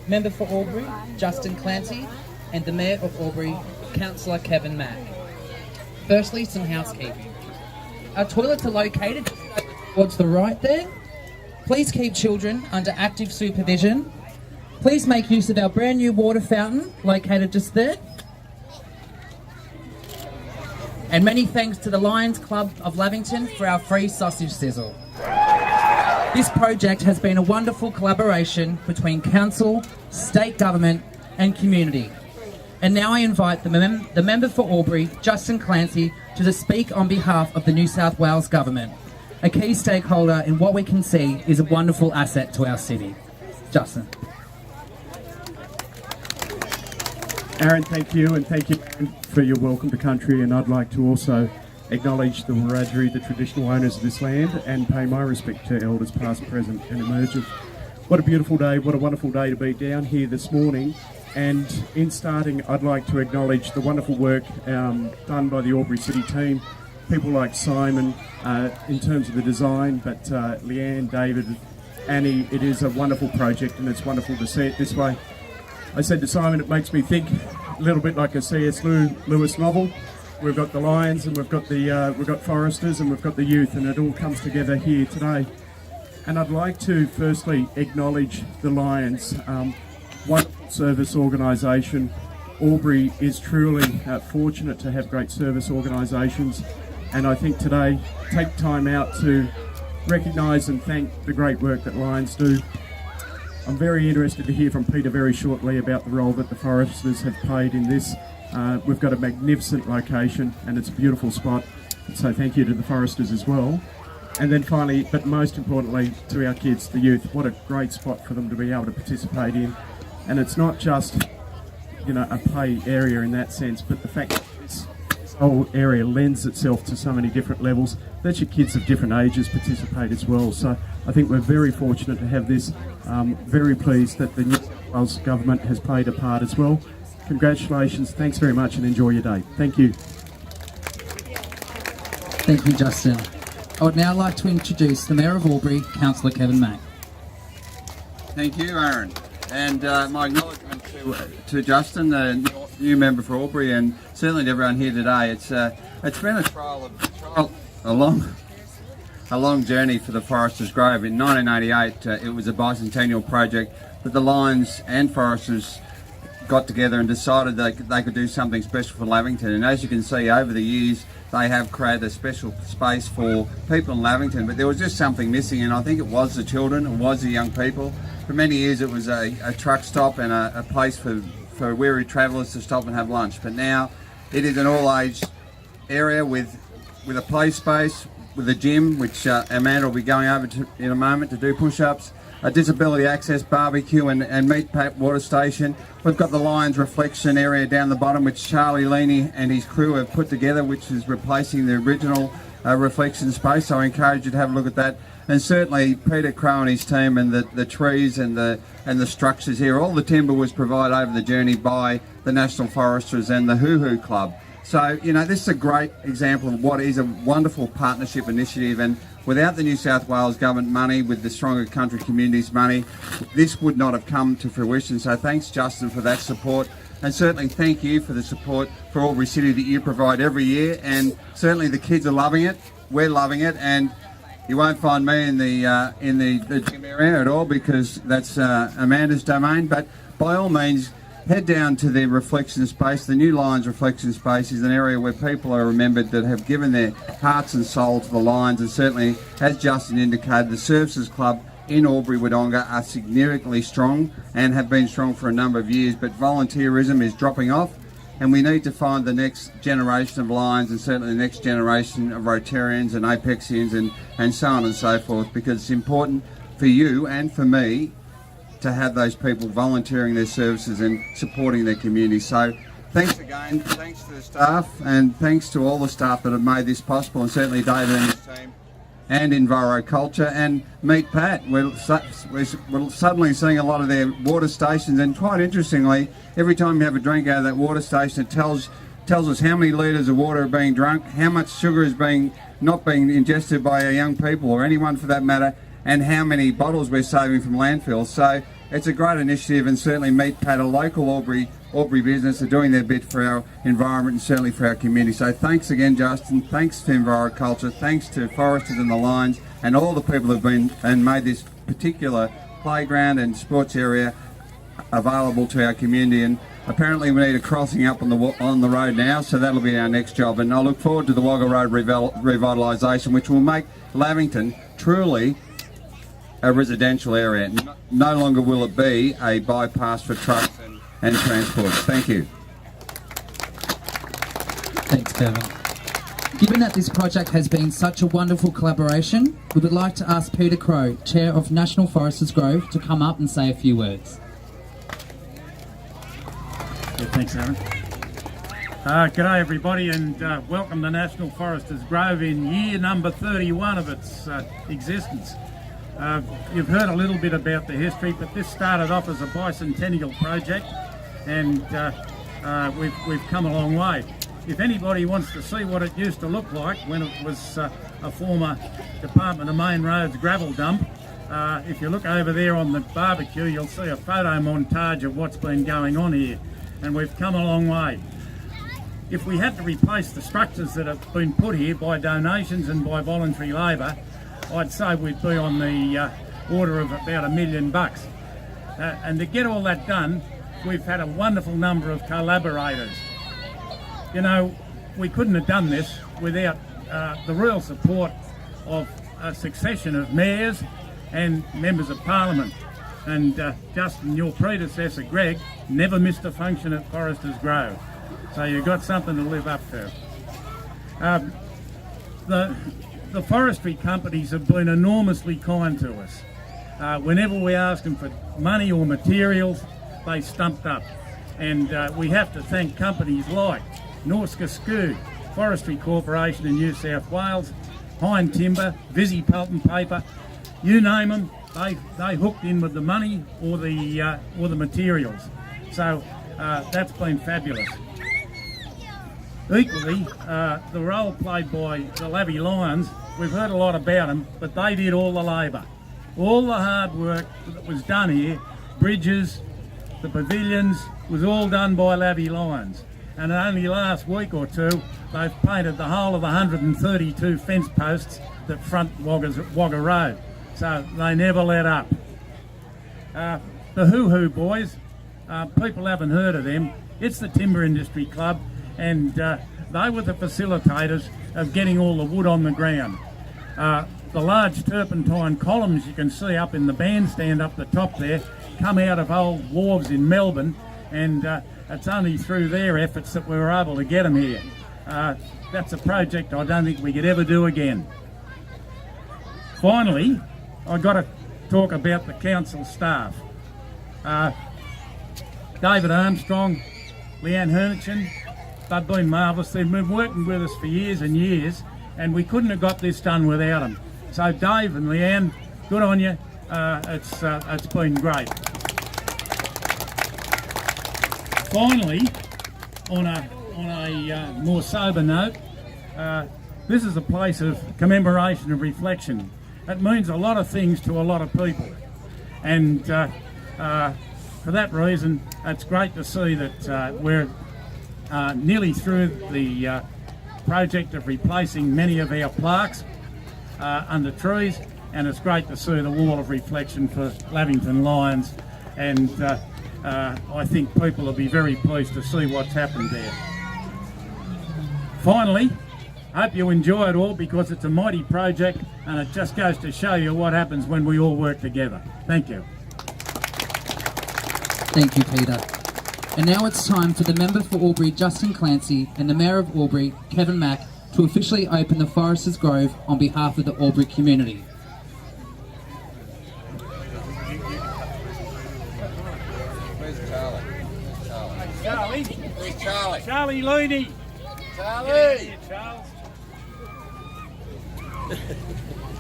Member for Albury, Justin Clancy, and the Mayor of Albury, Councillor Kevin Mack. Firstly, some housekeeping. Our toilets are located towards the right there. Please keep children under active supervision. Please make use of our brand new water fountain located just there. And many thanks to the Lions Club of Lavington for our free sausage sizzle. This project has been a wonderful collaboration between council, state government and community. And now I invite the member for Albury, Justin Clancy, to speak on behalf of the New South Wales Government. A key stakeholder in what we can see is a wonderful asset to our city. Justin. Aaron, thank you, and thank you for your welcome to country. And I'd like to also acknowledge the Wiradjuri, the traditional owners of this land, and pay my respect to elders past, present and emerging. What a beautiful day, what a wonderful day to be down here this morning. And in starting, I'd like to acknowledge the wonderful work done by the Albury City team. People like Simon in terms of the design, but Leanne, David, Annie, it is a wonderful project and it's wonderful to see it this way. I said to Simon, it makes me think a little bit like a C.S. Lewis novel. We've got the lions and we've got foresters and we've got the youth, and it all comes together here today. And I'd like to firstly acknowledge the Lions, wonderful service organisation. Albury is truly fortunate to have great service organisations, and I think today take time out to recognise and thank the great work that Lions do. I'm very interested to hear from Peter very shortly about the role that the foresters have played in this. We've got a magnificent location and it's a beautiful spot, so thank you to the foresters as well. And then finally, but most importantly, to our kids, the youth. What a great spot for them to be able to participate in. And it's not just, you know, a play area in that sense, but the fact that this whole area lends itself to so many different levels, that your kids of different ages participate as well. So I think we're very fortunate to have this. Very pleased that the New South Wales Government has played a part as well. Congratulations, thanks very much and enjoy your day. Thank you. Thank you, Justin. I would now like to introduce the Mayor of Albury, Councillor Kevin Mack. Thank you, Aaron. And my acknowledgement to Justin, the new member for Albury, and certainly to everyone here today. It's been a long journey for the Foresters Grove. In 1988, it was a bicentennial project that the Lions and Foresters got together and decided they could do something special for Lavington. And as you can see, over the years, they have created a special space for people in Lavington, but there was just something missing, and I think it was the children, it was the young people. For many years it was a truck stop and a place for weary travellers to stop and have lunch, but now it is an all-age area with a play space, with a gym, which Amanda will be going over to in a moment to do push-ups, a disability access barbecue and meat pack water station. We've got the Lions reflection area down the bottom, which Charlie Leaney and his crew have put together, which is replacing the original reflection space. So I encourage you to have a look at that. And certainly Peter Crow and his team and the trees and the structures here. All the timber was provided over the journey by the National Foresters and the Hoo Hoo Club. So, you know, this is a great example of what is a wonderful partnership initiative, and without the New South Wales Government money, with the Stronger Country Communities money, this would not have come to fruition. So thanks, Justin, for that support, and certainly thank you for the support for Albury City that you provide every year, and certainly the kids are loving it, we're loving it, and you won't find me in the gym area at all because that's Amanda's domain, but by all means, head down to the reflection space. The new Lions reflection space is an area where people are remembered that have given their hearts and soul to the Lions, and certainly, as Justin indicated, the Services Club in Albury Wodonga are significantly strong and have been strong for a number of years, but volunteerism is dropping off, and we need to find the next generation of Lions and certainly the next generation of Rotarians and Apexians and so on and so forth, because it's important for you and for me to have those people volunteering their services and supporting their community. So thanks again, thanks to the staff, and thanks to all the staff that have made this possible, and certainly David and his team, and Enviroculture and Meat Pat. We're suddenly seeing a lot of their water stations, and quite interestingly, every time you have a drink out of that water station, it tells us how many litres of water are being drunk, how much sugar is not being ingested by our young people, or anyone for that matter, and how many bottles we're saving from landfills. So it's a great initiative, and certainly Meat Pat, a local Albury business, are doing their bit for our environment and certainly for our community. So thanks again, Justin. Thanks to Enviroculture. Thanks to Foresters and the Lions and all the people who've been and made this particular playground and sports area available to our community. And apparently we need a crossing up on the road now, so that'll be our next job. And I look forward to the Wagga Road revitalisation, which will make Lavington truly a residential area. No longer will it be a bypass for trucks and transport. Thank you. Thanks, Kevin. Given that this project has been such a wonderful collaboration, we would like to ask Peter Crowe, Chair of National Foresters Grove, to come up and say a few words. Yeah, thanks, Aaron. G'day everybody, and welcome to National Foresters Grove in year number 31 of its existence. You've heard a little bit about the history, but this started off as a bicentennial project, and we've come a long way. If anybody wants to see what it used to look like when it was a former Department of Main Roads gravel dump, if you look over there on the barbecue, you'll see a photo montage of what's been going on here, and we've come a long way. If we had to replace the structures that have been put here by donations and by voluntary labour, I'd say we'd be on the order of about $1 million. And to get all that done, we've had a wonderful number of collaborators. You know, we couldn't have done this without the real support of a succession of mayors and members of parliament. And Justin, your predecessor, Greg, never missed a function at Foresters Grove. So you've got something to live up to. The forestry companies have been enormously kind to us. Whenever we ask them for money or materials, they stumped up. And we have to thank companies like Norska Skog, Forestry Corporation in New South Wales, Pine Timber, Visi Pulp and Paper, you name them, they hooked in with the money or the materials. So that's been fabulous. Equally, the role played by the Lavy Lions, we've heard a lot about them, but they did all the labour. All the hard work that was done here, bridges, the pavilions, was all done by Lavy Lions. And only last week or two, they've painted the whole of 132 fence posts that front Wagga Road. So they never let up. The Hoo Hoo Boys, people haven't heard of them. It's the Timber Industry Club, and they were the facilitators of getting all the wood on the ground. The large turpentine columns you can see up in the bandstand up the top there come out of old wharves in Melbourne, and it's only through their efforts that we were able to get them here. That's a project I don't think we could ever do again. Finally, I've got to talk about the council staff. David Armstrong, Leanne Hernichin, they've been marvellous. They've been working with us for years and years, and we couldn't have got this done without them. So Dave and Leanne, good on you. It's been great. Finally, on a more sober note, this is a place of commemoration and reflection. It means a lot of things to a lot of people, and for that reason, it's great to see that we're nearly through the project of replacing many of our plaques under trees, and it's great to see the wall of reflection for Lavington Lions, and I think people will be very pleased to see what's happened there. Finally, I hope you enjoy it all, because it's a mighty project, and it just goes to show you what happens when we all work together. Thank you. Thank you, Peter. And now it's time for the Member for Albury, Justin Clancy, and the Mayor of Albury, Kevin Mack, to officially open the Foresters Grove on behalf of the Albury community. Where's Charlie? Charlie? Where's Charlie? Charlie Looney. Charlie! Here, Charles.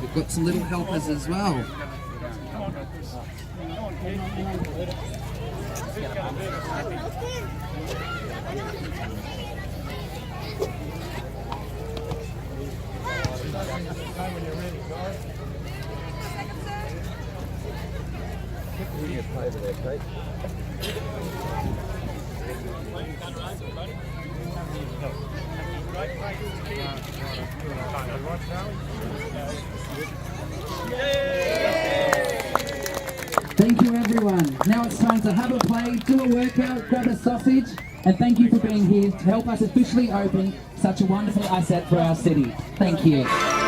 We've got some little helpers as well. Come on, Chris. Come on, kid. When you're ready, guys. Thank you, everyone. Now it's time to have a play, do a workout, grab a sausage, and thank you for being here to help us officially open such a wonderful asset for our city. Thank you.